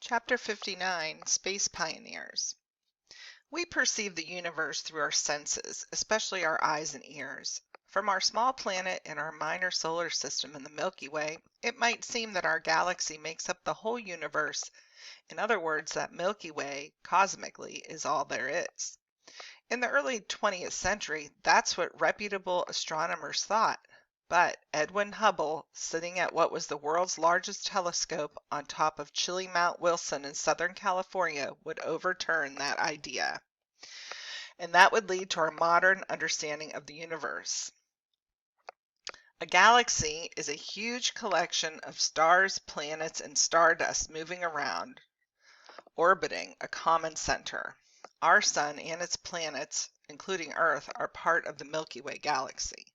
Chapter 59, Space Pioneers. We perceive the universe through our senses, especially our eyes and ears. From our small planet in our minor solar system in the Milky Way, it might seem that our galaxy makes up the whole universe. In other words, that Milky Way, cosmically, is all there is. In the early 20th century, that's what reputable astronomers thought. But Edwin Hubble, sitting at what was the world's largest telescope on top of chilly Mount Wilson in Southern California, would overturn that idea. And that would lead to our modern understanding of the universe. A galaxy is a huge collection of stars, planets, and stardust moving around, orbiting a common center. Our sun and its planets, including Earth, are part of the Milky Way galaxy.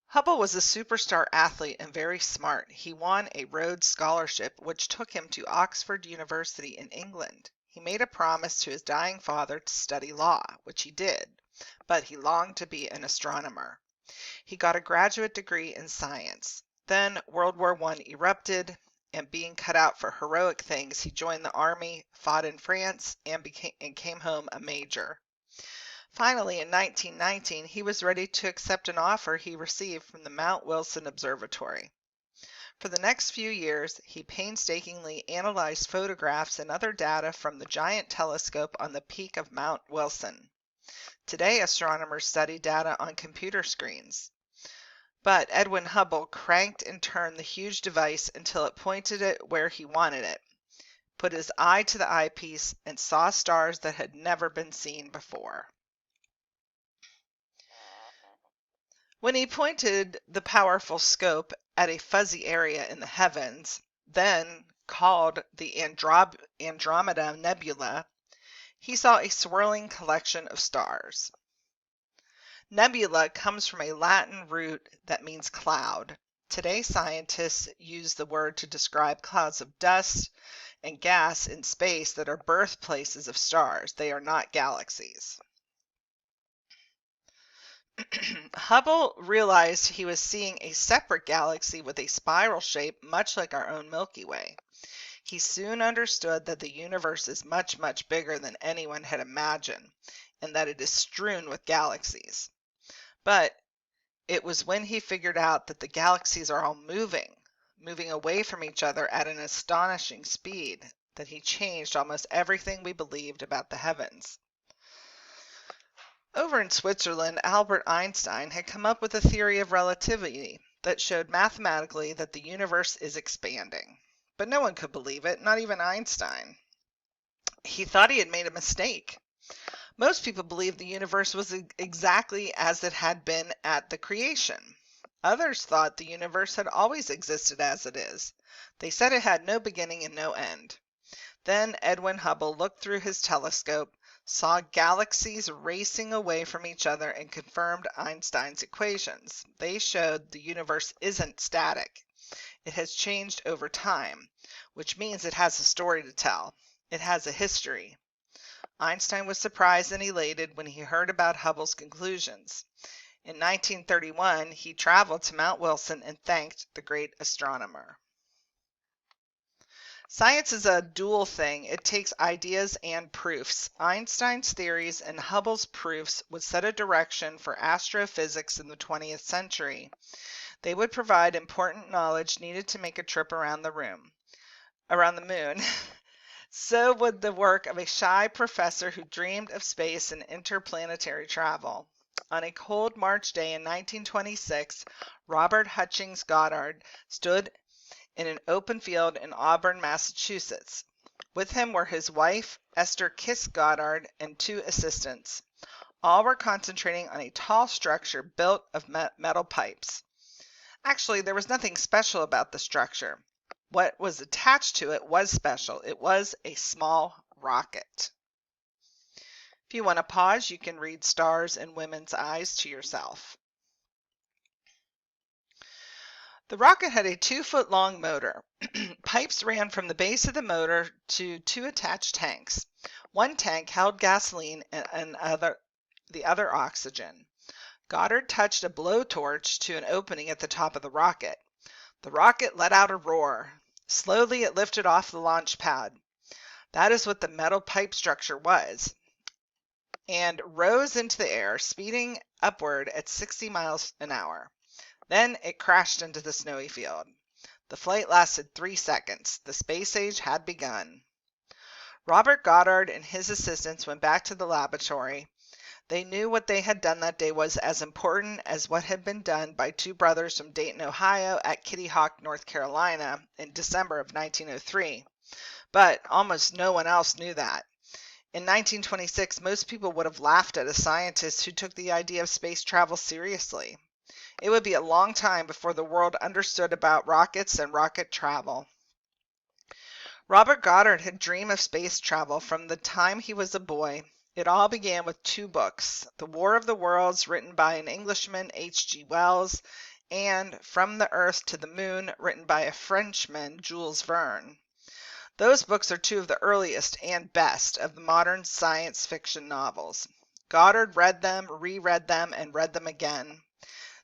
Hubble was a superstar athlete and very smart. He won a Rhodes Scholarship, which took him to Oxford University in England. He made a promise to his dying father to study law, which he did, but he longed to be an astronomer. He got a graduate degree in science. Then World War I erupted, and being cut out for heroic things, he joined the army, fought in France, and came home a major. Finally, in 1919, he was ready to accept an offer he received from the Mount Wilson Observatory. For the next few years, he painstakingly analyzed photographs and other data from the giant telescope on the peak of Mount Wilson. Today, astronomers study data on computer screens. But Edwin Hubble cranked and turned the huge device until it pointed it where he wanted it, put his eye to the eyepiece, and saw stars that had never been seen before. When he pointed the powerful scope at a fuzzy area in the heavens, then called the Andromeda Nebula, he saw a swirling collection of stars. Nebula comes from a Latin root that means cloud. Today, scientists use the word to describe clouds of dust and gas in space that are birthplaces of stars. They are not galaxies. Hubble realized he was seeing a separate galaxy with a spiral shape much like our own Milky Way. He soon understood that the universe is much, much bigger than anyone had imagined, and that it is strewn with galaxies. But it was when he figured out that the galaxies are all moving away from each other at an astonishing speed, that he changed almost everything we believed about the heavens. Over in Switzerland, Albert Einstein had come up with a theory of relativity that showed mathematically that the universe is expanding. But no one could believe it, not even Einstein. He thought he had made a mistake. Most people believed the universe was exactly as it had been at the creation. Others thought the universe had always existed as it is. They said it had no beginning and no end. Then Edwin Hubble looked through his telescope, saw galaxies racing away from each other, and confirmed Einstein's equations. They showed the universe isn't static. It has changed over time, which means it has a story to tell. It has a history. Einstein was surprised and elated when he heard about Hubble's conclusions. In 1931, he traveled to Mount Wilson and thanked the great astronomer. Science is a dual thing. It takes ideas and proofs. Einstein's theories and Hubble's proofs would set a direction for astrophysics in the 20th century. They would provide important knowledge needed to make a trip around the moon. So would the work of a shy professor who dreamed of space and interplanetary travel. On a cold March day in 1926, Robert Hutchings Goddard stood in an open field in Auburn, Massachusetts. With him were his wife, Esther Kiss Goddard, and 2 assistants. All were concentrating on a tall structure built of metal pipes. Actually, there was nothing special about the structure. What was attached to it was special. It was a small rocket. If you want to pause, you can read Stars in Women's Eyes to yourself. The rocket had a 2-foot-long motor. Pipes ran from the base of the motor to 2 attached tanks. One tank held gasoline and the other oxygen. Goddard touched a blowtorch to an opening at the top of the rocket. The rocket let out a roar. Slowly it lifted off the launch pad. That is what the metal pipe structure was, and rose into the air, speeding upward at 60 miles an hour. Then it crashed into the snowy field. The flight lasted 3 seconds. The space age had begun. Robert Goddard and his assistants went back to the laboratory. They knew what they had done that day was as important as what had been done by two brothers from Dayton, Ohio at Kitty Hawk, North Carolina in December of 1903. But almost no one else knew that. In 1926, most people would have laughed at a scientist who took the idea of space travel seriously. It would be a long time before the world understood about rockets and rocket travel. Robert Goddard had dreamed of space travel from the time he was a boy. It all began with two books, The War of the Worlds, written by an Englishman, H.G. Wells, and From the Earth to the Moon, written by a Frenchman, Jules Verne. Those books are two of the earliest and best of the modern science fiction novels. Goddard read them, reread them, and read them again.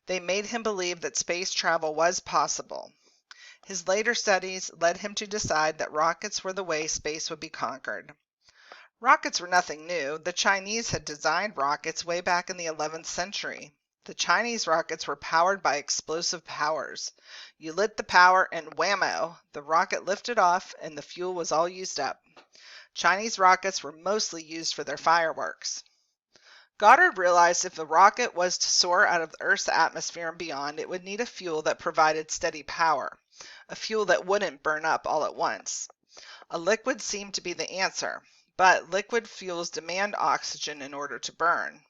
They made him believe that space travel was possible. His later studies led him to decide that rockets were the way space would be conquered. Rockets were nothing new. The Chinese had designed rockets way back in the 11th century. The Chinese rockets were powered by explosive powers. You lit the power and whammo, the rocket lifted off and the fuel was all used up. Chinese rockets were mostly used for their fireworks. Goddard realized if a rocket was to soar out of the Earth's atmosphere and beyond, it would need a fuel that provided steady power, a fuel that wouldn't burn up all at once. A liquid seemed to be the answer, but liquid fuels demand oxygen in order to burn.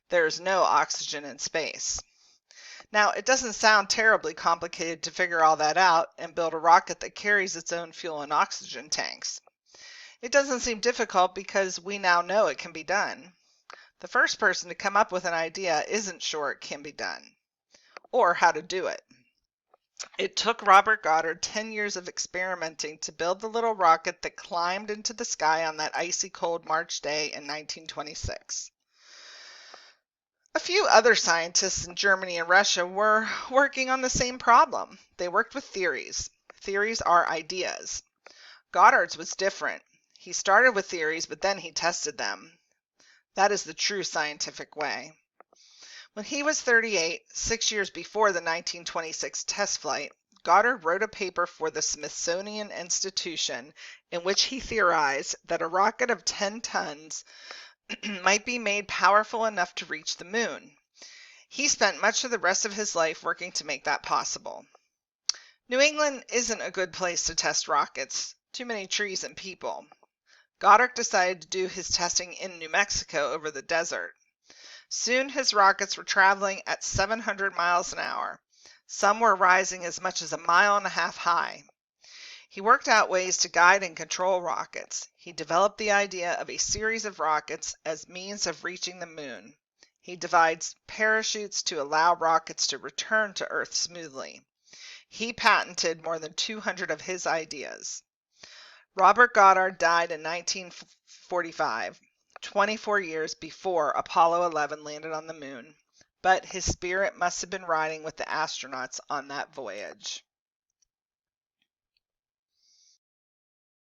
There is no oxygen in space. Now, it doesn't sound terribly complicated to figure all that out and build a rocket that carries its own fuel and oxygen tanks. It doesn't seem difficult because we now know it can be done. The first person to come up with an idea isn't sure it can be done, or how to do it. It took Robert Goddard 10 years of experimenting to build the little rocket that climbed into the sky on that icy cold March day in 1926. A few other scientists in Germany and Russia were working on the same problem. They worked with theories. Theories are ideas. Goddard's was different. He started with theories, but then he tested them. That is the true scientific way. When he was 38, 6 years before the 1926 test flight, Goddard wrote a paper for the Smithsonian Institution in which he theorized that a rocket of 10 tons might be made powerful enough to reach the moon. He spent much of the rest of his life working to make that possible. New England isn't a good place to test rockets. Too many trees and people. Goddard decided to do his testing in New Mexico over the desert. Soon his rockets were traveling at 700 miles an hour. Some were rising as much as 1.5 miles high. He worked out ways to guide and control rockets. He developed the idea of a series of rockets as means of reaching the moon. He devised parachutes to allow rockets to return to Earth smoothly. He patented more than 200 of his ideas. Robert Goddard died in 1945, 24 years before Apollo 11 landed on the moon, but his spirit must have been riding with the astronauts on that voyage.